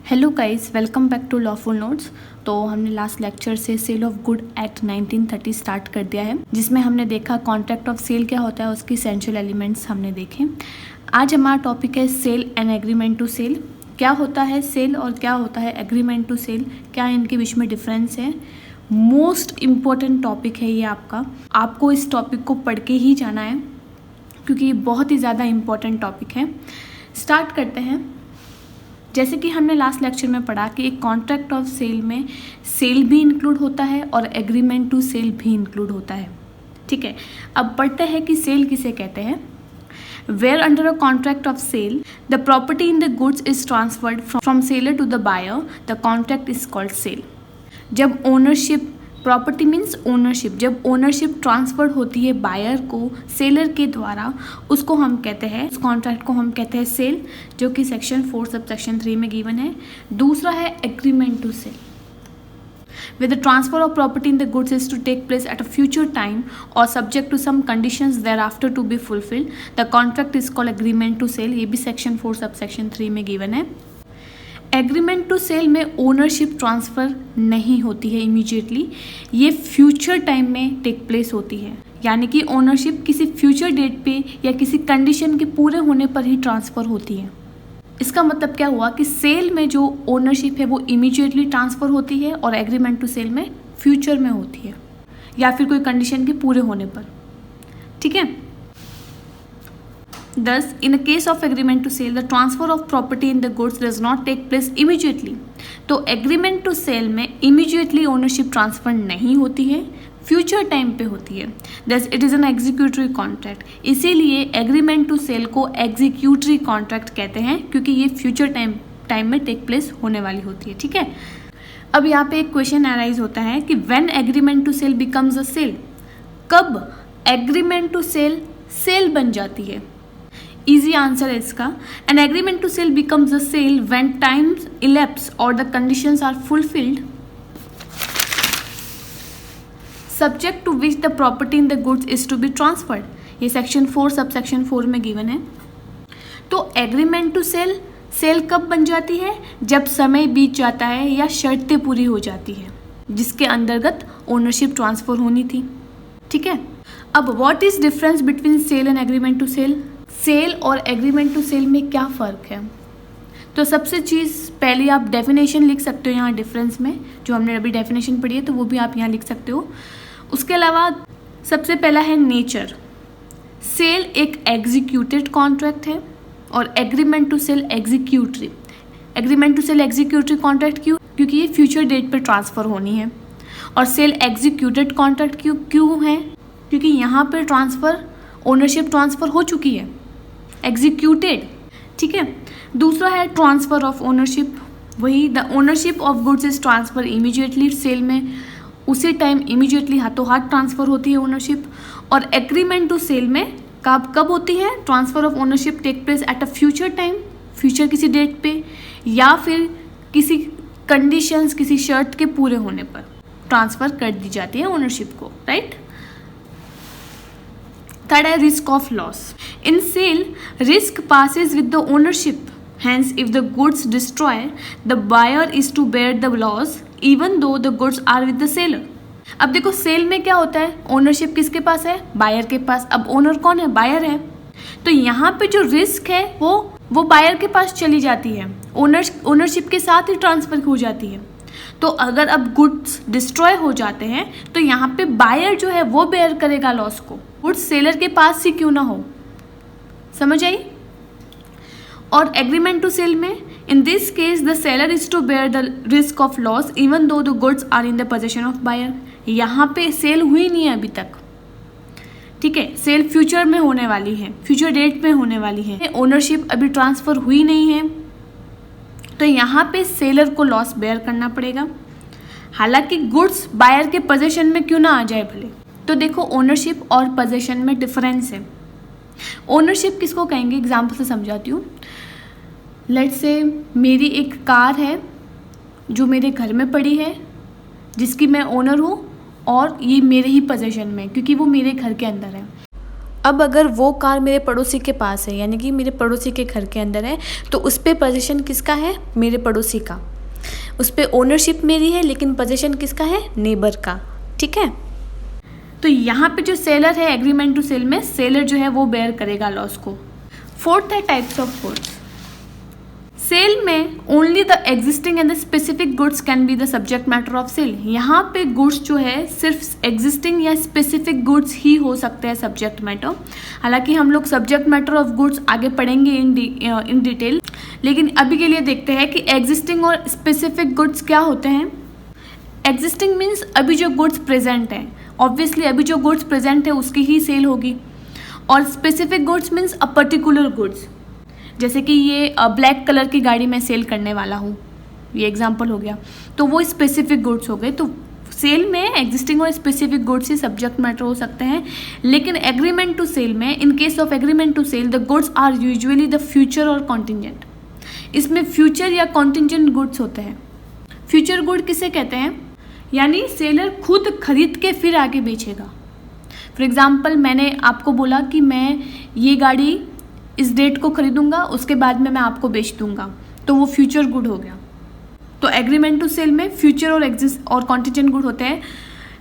Hello guys, welcome back to lawful notes. तो हमने last lecture से sale of goods act 1930 start कर दिया है, जिसमें हमने देखा कॉन्ट्रैक्ट ऑफ सेल क्या होता है, उसकी एसेंशियल एलिमेंट्स हमने देखे। आज हमारा टॉपिक है sale and agreement to sell. क्या होता है सेल और क्या होता है एग्रीमेंट टू सेल, क्या इनके बीच में डिफरेंस है। मोस्ट इम्पॉर्टेंट टॉपिक है ये आपको इस टॉपिक को पढ़ के ही जाना है, क्योंकि ये बहुत ही ज़्यादा इम्पॉर्टेंट टॉपिक है। स्टार्ट करते हैं। जैसे कि हमने लास्ट लेक्चर में पढ़ा कि एक कॉन्ट्रैक्ट ऑफ सेल में सेल भी इंक्लूड होता है और एग्रीमेंट टू सेल भी इंक्लूड होता है। ठीक है, अब पढ़ते हैं कि सेल किसे कहते हैं। Where under a contract of sale the property in the goods is transferred from seller to the buyer, the contract is called sale. जब ओनरशिप, प्रॉपर्टी मीन्स ओनरशिप, जब ओनरशिप ट्रांसफर होती है बायर को seller के द्वारा, उसको हम कहते हैं, उस कॉन्ट्रैक्ट को हम कहते हैं सेल, जो कि सेक्शन 4 सब सेक्शन 3 में गिवन है। दूसरा है agreement to sell, where the transfer of property in the goods is to take place at a future time or subject to some conditions thereafter to be fulfilled, the contract is called agreement to sale। ये भी section 4 sub section 3 में given है। Agreement to sell में ownership transfer नहीं होती है immediately, ये future time में टेक प्लेस होती है, यानी कि ओनरशिप किसी फ्यूचर डेट पे या किसी कंडीशन के पूरे होने पर ही ट्रांसफ़र होती है। इसका मतलब क्या हुआ कि सेल में जो ओनरशिप है वो इमीडिएटली ट्रांसफ़र होती है और एग्रीमेंट टू सेल में फ्यूचर में होती है या फिर कोई कंडीशन के पूरे होने पर। ठीक है, Thus, in the case of agreement to sale, the transfer of property in the goods does not take place immediately। तो agreement to sale में immediately ownership transfer नहीं होती है, future time पे होती है। Thus, it is an executory contract। इसीलिए agreement to sale को executory contract कहते हैं, क्योंकि ये future time में take place होने वाली होती है। ठीक है, अब यहाँ पे एक क्वेश्चन अराइज होता है कि when agreement to sale becomes a sale, कब agreement to sale सेल बन जाती है। Easy आंसर है इसका। An agreement to sell becomes a sale when times elapse or the conditions are fulfilled, subject to which the property in the goods is to be transferred। ये section 4 sub section 4 में given है। तो agreement to sell, cell कब बन जाती है, जब समय बीत जाता है या शर्तें पूरी हो जाती है जिसके अंतर्गत ओनरशिप ट्रांसफर होनी थी। ठीक है, अब what is difference between sale and agreement to sell. Sale और एग्रीमेंट टू सेल में क्या फ़र्क है। तो सबसे चीज़ पहले आप डेफिनेशन लिख सकते हो यहाँ डिफरेंस में, जो हमने अभी डेफिनेशन पढ़ी है तो वो भी आप यहाँ लिख सकते हो। उसके अलावा सबसे पहला है नेचर। सेल एक एग्जीक्यूटेड कॉन्ट्रैक्ट है और agreement to sell executory. Agreement to sell executory contract क्यों, क्योंकि ये फ्यूचर डेट पर ट्रांसफ़र होनी है। और सेल एग्जीक्यूटेड कॉन्ट्रैक्ट क्यों है, क्योंकि यहाँ पर ट्रांसफ़र, ओनरशिप ट्रांसफ़र हो चुकी है, एग्जीक्यूटेड। ठीक है, दूसरा है ट्रांसफ़र ऑफ ओनरशिप। वही the ownership of goods is transfer immediately. Sale में उसी टाइम इमीडिएटली हाथों हाथ ट्रांसफ़र होती है ओनरशिप। और एग्रीमेंट टू सेल में कब होती है, transfer of ownership take place at a future time, future किसी डेट पे या फिर किसी कंडीशंस, किसी शर्त के पूरे होने पर ट्रांसफ़र कर दी जाती है ओनरशिप को। राइट। थर्ड है risk of loss. In sale, risk passes with the ownership. Hence, if the goods destroy, the buyer is to bear the loss, even though the goods are with the seller। अब देखो cell में क्या होता है, ownership किसके पास है, buyer के पास। अब ओनर कौन है, बायर है। तो यहाँ पे जो रिस्क है वो बायर के पास चली जाती है, ओनरशिप के साथ ही ट्रांसफर हो जाती है। तो अगर अब गुड्स डिस्ट्रॉय हो जाते हैं तो यहाँ पे बायर जो है वो बेयर करेगा लॉस को, गुड्स सेलर के पास ही क्यों ना हो। समझ आई। और एग्रीमेंट टू सेल में in this case the seller is to bear the risk of loss even though the goods are in the position of buyer. यहाँ पे सेल हुई नहीं है अभी तक। ठीक है, सेल फ्यूचर में होने वाली है, फ्यूचर डेट में होने वाली है, ओनरशिप अभी ट्रांसफर हुई नहीं है, तो यहाँ पे सेलर को लॉस बेयर करना पड़ेगा, हालांकि गुड्स बायर के पोजीशन में क्यों ना आ जाए भले। तो देखो ओनरशिप और पोजीशन में डिफरेंस है। ओनरशिप किसको कहेंगे, एग्जाम्पल से समझाती हूँ। लेट्स से मेरी एक कार है जो मेरे घर में पड़ी है, जिसकी मैं ओनर हूँ और ये मेरे ही पोजीशन में, क्योंकि वो मेरे घर के अंदर है। अब अगर वो कार मेरे पड़ोसी के पास है, यानी कि मेरे पड़ोसी के घर के अंदर है, तो उस पर पोजीशन किसका है? मेरे पड़ोसी का। उस पर ओनरशिप मेरी है, लेकिन पोजीशन किसका है? नेबर का। ठीक है, तो यहाँ पे जो सेलर है एग्रीमेंट टू सेल में, सेलर जो है वो बेयर करेगा लॉस को। फोर्थ है टाइप्स ऑफ गुड्स। सेल में only the existing and the specific goods can be the subject matter of sale. यहाँ पे गुड्स जो है सिर्फ एग्जिस्टिंग या स्पेसिफिक गुड्स ही हो सकते हैं सब्जेक्ट मैटर। हालांकि हम लोग सब्जेक्ट मैटर ऑफ गुड्स आगे पढ़ेंगे इन डिटेल, लेकिन अभी के लिए देखते हैं कि एग्जिस्टिंग और स्पेसिफिक गुड्स क्या होते हैं। एग्जिस्टिंग मीन्स अभी जो गुड्स प्रेजेंट है, ऑब्वियसली अभी जो गुड्स प्रेजेंट है उसकी ही सेल होगी। और specific goods means a particular goods, जैसे कि ये ब्लैक कलर की गाड़ी मैं सेल करने वाला हूँ, ये एग्जांपल हो गया, तो वो स्पेसिफिक गुड्स हो गए। तो सेल में एग्जिस्टिंग और स्पेसिफिक गुड्स ही सब्जेक्ट मैटर हो सकते हैं। लेकिन एग्रीमेंट टू सेल में, in case of agreement to sell, the goods are usually the future और कॉन्टिजेंट। इसमें फ्यूचर या कॉन्टिजेंट गुड्स होते हैं। फ्यूचर गुड किसे कहते हैं? यानी सेलर खुद खरीद के फिर आगे बेचेगा। फॉर एग्जाम्पल, मैंने आपको बोला कि मैं ये गाड़ी इस डेट को खरीदूंगा, उसके बाद में मैं आपको बेच दूंगा, तो वो फ्यूचर गुड हो गया। तो एग्रीमेंट टू सेल में फ्यूचर और एग्जिस्ट और कॉन्टिजेंट गुड होते हैं।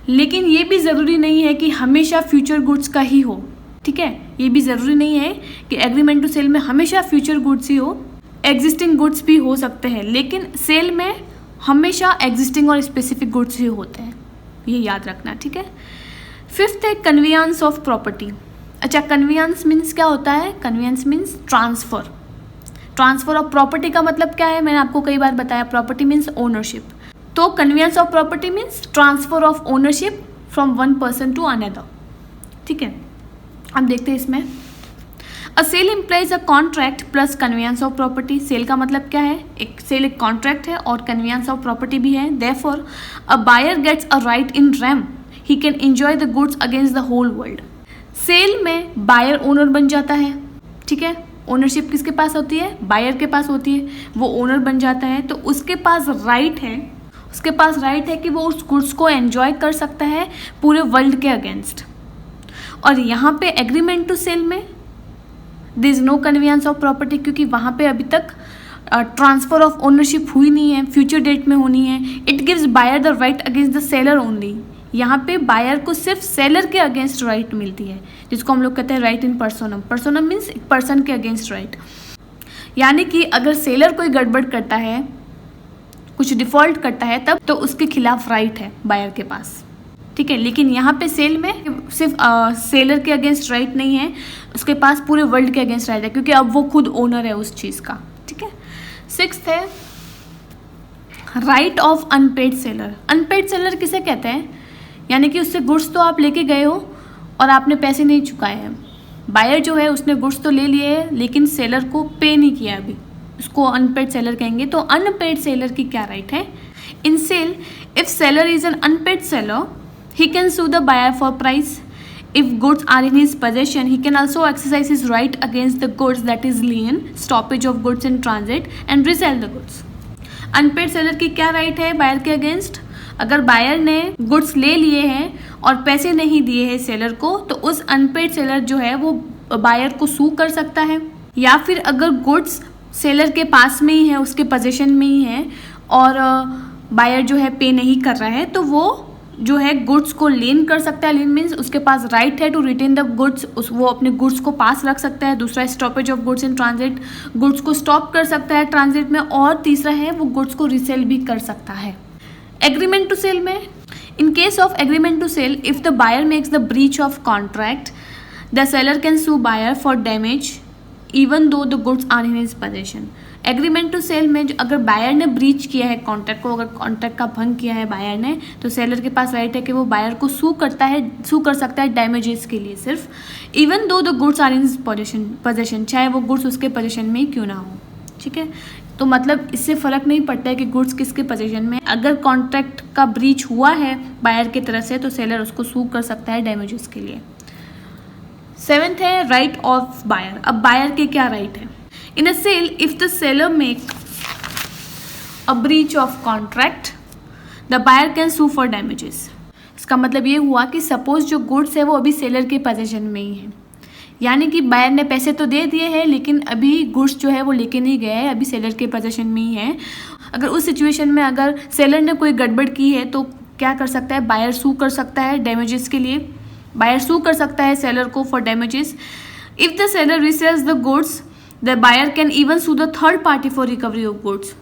लेकिन ये भी ज़रूरी नहीं है कि हमेशा फ्यूचर गुड्स का ही हो। ठीक है, ये भी ज़रूरी नहीं है कि एग्रीमेंट टू सेल में हमेशा फ्यूचर गुड्स ही हो, एग्जिस्टिंग गुड्स भी हो सकते हैं। लेकिन सेल में हमेशा एग्जिस्टिंग और स्पेसिफिक गुड्स ही होते हैं, ये याद रखना। ठीक है, फिफ्थ है कन्वीनियंस ऑफ प्रॉपर्टी। अच्छा, कन्वीनियंस मीन्स क्या होता है? Convenience means transfer. Transfer of property का मतलब क्या है? मैंने आपको कई बार बताया, प्रॉपर्टी मीन्स ओनरशिप। तो convenience of property means transfer of ownership from one person to another. ठीक है, अब देखते हैं इसमें। A sale implies a contract plus convenience of property. Sale का मतलब क्या है? एक सेल एक कॉन्ट्रैक्ट है और कन्वीनियंस ऑफ प्रॉपर्टी भी है। Therefore a buyer gets a right in rem, he can enjoy the goods against the whole world. Sale में बायर ओनर बन जाता है। ठीक है, ओनरशिप किसके पास होती है? बायर के पास होती है। वो ओनर बन जाता है, तो उसके पास राइट है कि वो उस गुड्स को एंजॉय कर सकता है पूरे वर्ल्ड के अगेंस्ट। और यहाँ पे एग्रीमेंट टू सेल में there is no convenience of property, क्योंकि वहाँ पे अभी तक ट्रांसफर ऑफ ओनरशिप हुई नहीं है, फ्यूचर डेट में होनी है। It gives buyer the right against the seller only. यहाँ पे बायर को सिर्फ सेलर के अगेंस्ट राइट मिलती है, जिसको हम लोग कहते हैं राइट इन पर्सोनम। पर्सोनम मीन्स एक पर्सन के अगेंस्ट राइट। यानी कि अगर सेलर कोई गड़बड़ करता है, कुछ डिफॉल्ट करता है, तब तो उसके खिलाफ राइट है बायर के पास। ठीक है, लेकिन यहाँ पे सेल में सिर्फ सेलर के अगेंस्ट राइट नहीं है, उसके पास पूरे वर्ल्ड के अगेंस्ट राइट है, क्योंकि अब वो खुद ओनर है उस चीज़ का। ठीक है, सिक्स्थ है right of unpaid seller. Unpaid seller किसे कहते हैं? यानी कि उससे गुड्स तो आप लेके गए हो और आपने पैसे नहीं चुकाए हैं। बायर जो है उसने गुड्स तो ले लिए हैं, लेकिन सेलर को पे नहीं किया अभी, उसको अनपेड सेलर कहेंगे। तो अनपेड सेलर की क्या राइट है? In sale, if seller is an unpaid seller, he can sue the buyer for price. If goods are in his possession, he can also exercise his right against the goods, that is lien, stoppage of goods in transit, and resell the goods. Unpaid seller की क्या right है buyer के against? अगर buyer ने goods ले लिए हैं और पैसे नहीं दिए हैं सेलर को, तो उस अनपेड सेलर जो है वो बायर को सू कर सकता है। या फिर अगर गुड्स सेलर के पास में ही है, उसके पोजीशन में ही है, और बायर जो है पे नहीं कर रहा है, तो वो जो है गुड्स को लेन कर सकता है। लेन मीन्स उसके पास राइट है टू रिटेन द गुड्स, वो अपने गुड्स को पास रख सकता है। दूसरा stoppage of goods in transit, goods को स्टॉप कर सकता है ट्रांजिट में। और तीसरा है वो गुड्स को रिसेल भी कर सकता है। एग्रीमेंट टू सेल में, in case of agreement to sell, if the buyer makes the breach of contract, the seller can sue buyer for damage even though the goods are in his position. Agreement to sell में अगर buyer ने breach किया है contract को, अगर contract का भंग किया है बायर ने, तो सेलर के पास राइट है कि वो बायर को सू कर सकता है डैमेजेस के लिए सिर्फ, even though the goods are in his position, चाहे वो गुड्स उसके पोजीशन में ही क्यों ना हो। ठीक है, तो मतलब इससे फ़र्क नहीं पड़ता है कि गुड्स किसके पोजीशन में। अगर कॉन्ट्रैक्ट का ब्रीच हुआ है बायर की तरफ से, तो सेलर उसको सू कर सकता है डैमेजेस के लिए। सेवेंथ है राइट ऑफ बायर। अब बायर के क्या राइट है? In a sale, if the seller make a breach of contract, the buyer can sue for damages. इसका मतलब ये हुआ कि सपोज जो गुड्स है वो अभी सेलर के पोजीशन में ही है, यानी कि बायर ने पैसे तो दे दिए हैं लेकिन अभी गुड्स जो है वो लेके नहीं गया है, अभी सेलर के पोजीशन में ही है। अगर उस सिचुएशन में अगर सेलर ने कोई गड़बड़ की है तो क्या कर सकता है, बायर सू कर सकता है डैमेजेस के लिए। बायर सू कर सकता है सेलर को for damages. If the seller resells the goods the buyer can even sue the third party for recovery of goods.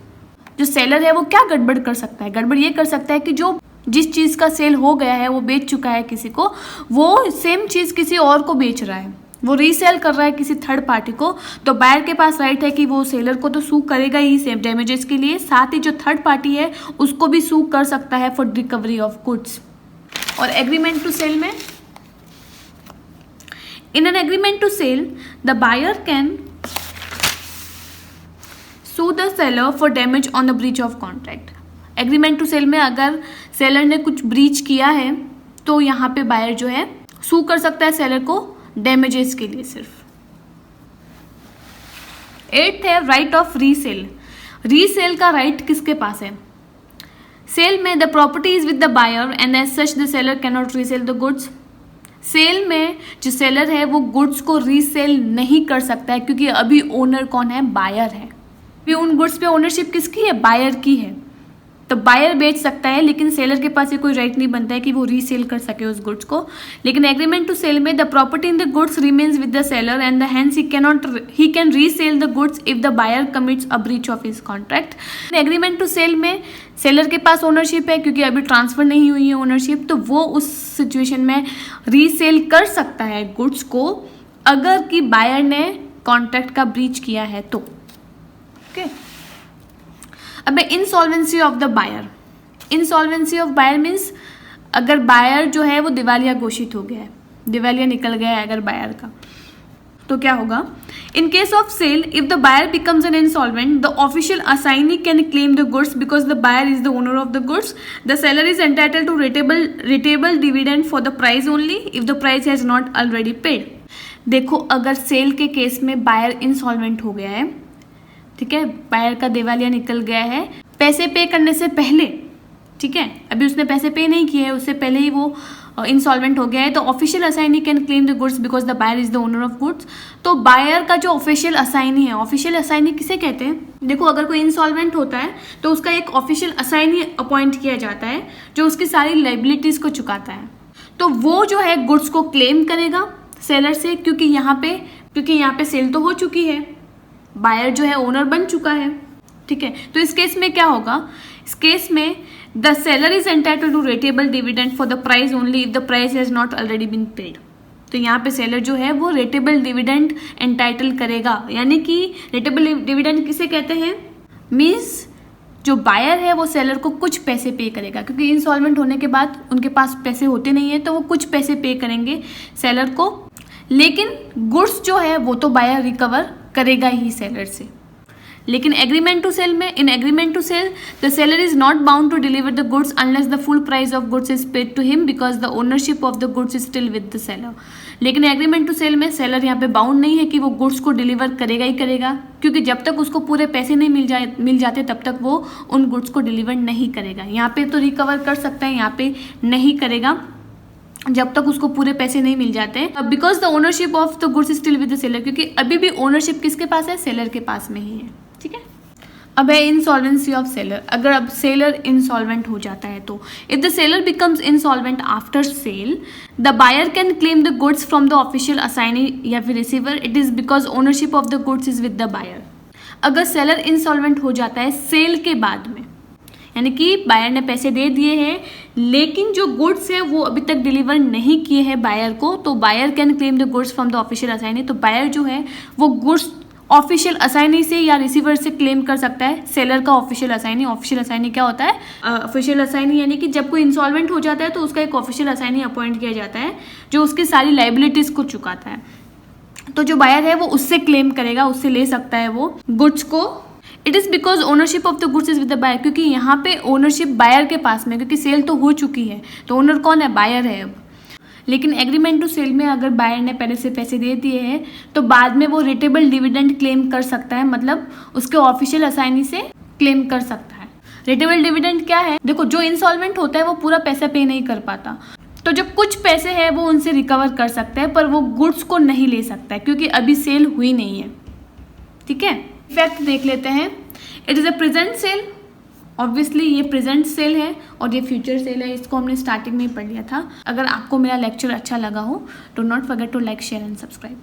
जो सेलर है वो क्या गड़बड़ कर सकता है, गड़बड़ ये कर सकता है कि जो जिस चीज़ का सेल हो गया है, वो बेच चुका है किसी को, वो सेम चीज़ किसी और को बेच रहा है, वो रीसेल कर रहा है किसी थर्ड पार्टी को, तो बायर के पास राइट है कि वो सेलर को तो सू करेगा ही सेम डैमेजेस के लिए, साथ ही जो थर्ड पार्टी है उसको भी सू कर सकता है फॉर रिकवरी ऑफ गुड्स। और एग्रीमेंट टू सेल में, in an agreement to sell the buyer can sue the seller for damage on the breach of contract. Agreement to sell में अगर सेलर ने कुछ ब्रीच किया है तो यहाँ पे बायर जो है सू कर सकता है सेलर को डैमेजेस के लिए सिर्फ। 8th है राइट ऑफ रीसेल। रीसेल का राइट किसके पास है? सेल में the property is with the buyer and as such the seller can not resell the goods. Sale में जो सेलर है वो गुड्स को रीसेल नहीं कर सकता है क्योंकि अभी ओनर कौन है? बायर है। अभी उन गुड्स पे ओनरशिप किसकी है? बायर की है। तो बायर बेच सकता है लेकिन सेलर के पास ये कोई राइट नहीं बनता है कि वो रीसेल कर सके उस गुड्स को। लेकिन एग्रीमेंट टू सेल में the property in the goods remains with the seller and the hence he can resell the goods if the buyer commits a breach of his contract. Agreement to sell में seller के पास ownership है क्योंकि अभी transfer नहीं हुई है ownership, तो वो उस सिचुएशन में रीसेल कर सकता है गुड्स को अगर कि बायर ने कॉन्ट्रैक्ट का ब्रीच किया है तो। ओके, अब insolvency of the buyer. Insolvency of buyer means अगर बायर जो है वो दिवालिया घोषित हो गया है, दिवालिया निकल गया है अगर बायर का, तो क्या होगा? In case of sale if the buyer becomes an insolvent the official assignee can claim the goods because the buyer is the owner of the goods. The seller is entitled to rateable dividend for the price only if the price has not already paid. देखो, अगर cell के case में buyer insolvent हो गया है, ठीक है, buyer का दिवालिया निकल गया है पैसे पे करने से पहले, ठीक है, अभी उसने पैसे पे नहीं किए हैं, उससे पहले ही वो इंसॉल्वेंट हो गया है, तो official assignee can claim the goods because the buyer is the owner of goods. तो बायर का जो ऑफिशियल असाइनी है, ऑफिशियल असाइनी किसे कहते हैं? देखो, अगर कोई इंसॉल्वेंट होता है तो उसका एक ऑफिशियल असाइनी अपॉइंट किया जाता है जो उसकी सारी लाइबिलिटीज को चुकाता है, तो वो जो है गुड्स को क्लेम करेगा सेलर से क्योंकि यहाँ पे सेल तो हो चुकी है, बायर जो है ओनर बन चुका है, ठीक है। तो इस केस में क्या होगा? इस केस में the seller is entitled to rateable dividend for the price only if the price has not already been paid. तो यहाँ पे सेलर जो है वो रेटेबल डिविडेंड एंटाइटल करेगा, यानी कि रेटेबल डिविडेंड किसे कहते हैं? मीन्स जो बायर है वो सेलर को कुछ पैसे पे करेगा क्योंकि इंसॉल्वेंट होने के बाद उनके पास पैसे होते नहीं है, तो वो कुछ पैसे पे करेंगे सेलर को, लेकिन गुड्स जो है वो तो बायर रिकवर करेगा ही सेलर से। लेकिन एग्रीमेंट टू सेल में, in agreement to sell the seller is not bound to deliver the goods unless the full price of goods is paid to him because the ownership of the goods is still with the seller. लेकिन agreement to sell में seller यहाँ पे bound नहीं है कि वो goods को deliver करेगा ही करेगा, क्योंकि जब तक उसको पूरे पैसे नहीं मिल जाते तब तक वो उन गुड्स को डिलीवर नहीं करेगा। यहाँ पे तो रिकवर कर सकता है, यहाँ पे नहीं करेगा जब तक उसको पूरे पैसे नहीं मिल जाते, because the ownership of the goods still with the seller, क्योंकि अभी भी ओनरशिप किसके पास है? सेलर के पास में ही है, ठीक है। अब है इंसॉल्वेंसी ऑफ सेलर। अगर अब सेलर इंसॉल्वेंट हो जाता है तो if the seller becomes insolvent after sale the buyer can claim the goods from the official assignee या फिर receiver, it is because ownership of the goods is with the buyer. अगर seller insolvent हो जाता है cell के बाद में, यानी कि बायर ने पैसे दे दिए हैं लेकिन जो गुड्स है वो अभी तक डिलीवर नहीं किए हैं बायर को, तो buyer can claim the goods from the official assignee. तो बायर जो है वो गुड्स ऑफिशियल असाइनी से या रिसीवर से क्लेम कर सकता है सेलर का ऑफिशियल असाइनी। ऑफिशियल असाइनी क्या होता है? ऑफिशियल असाइनी यानी कि जब कोई इंसॉल्वेंट हो जाता है तो उसका एक ऑफिशियल असाइनी अपॉइंट किया जाता है जो उसकी सारी लाइबिलिटीज को चुकाता है। तो जो बायर है वो उससे क्लेम करेगा, उससे ले सकता है वो गुड्स को। It is because ownership of the goods is with the buyer, क्योंकि यहाँ पे ओनरशिप बायर के पास में, क्योंकि सेल तो हो चुकी है तो ओनर कौन है? बायर है अब। लेकिन एग्रीमेंट टू सेल में अगर बायर ने पहले से पैसे दे दिए हैं तो बाद में वो रिटेबल डिविडेंड क्लेम कर सकता है, मतलब उसके ऑफिशियल असाइनी से क्लेम कर सकता है। रिटेबल डिविडेंड क्या है? देखो, जो इंसॉल्वेंट होता है वो पूरा पैसा पे नहीं कर पाता, तो जो कुछ पैसे है वो उनसे रिकवर कर सकता है, पर वो गुड्स को नहीं ले सकता है क्योंकि अभी सेल हुई नहीं है। ठीक है, इफेक्ट देख लेते हैं। It is a present sale, obviously ये प्रेजेंट सेल है और ये फ्यूचर सेल है, इसको हमने स्टार्टिंग में ही पढ़ लिया था। अगर आपको मेरा लेक्चर अच्छा लगा हो, do not forget to like, share and subscribe.